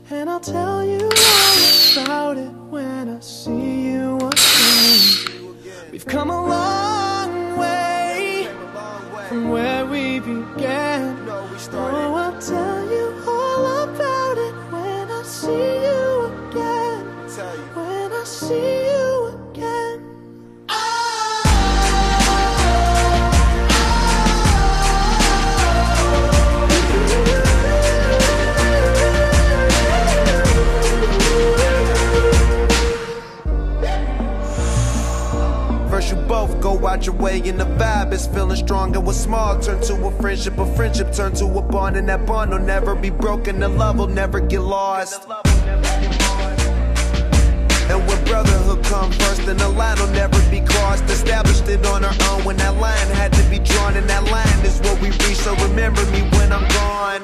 And I'll tell you all about it when I see you again. We've come a long way from where we began. Oh, I'll tell you all about it when I see you again. When I see you again. First you both go out your way and the vibe is feeling strong. And what's small turn to a friendship turn to a bond. And that bond will never be broken, the love will never get lost. And when brotherhood come first, then the line will never be crossed. Established it on our own when that line had to be drawn. And that line is what we reach, so remember me when I'm gone.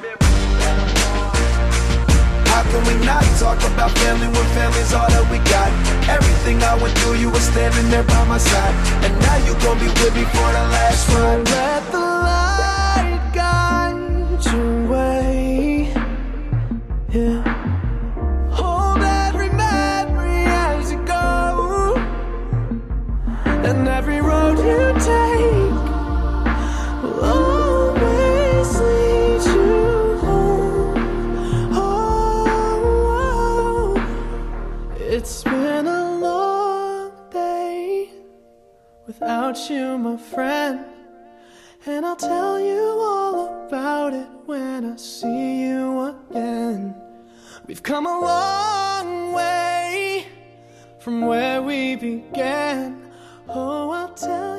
How can we not talk about family when family's all that we got? Everything I went through, you were standing there by my side. And now you gon' be with me for the last ride. Let the light guide your way. Yeah. Hold every memory as you go, and every road you take will always lead you home. Oh, it's been a long day without you, my friend. And I'll tell you all about it when I see you again. We've come a long way from where we began. Oh, I'll tell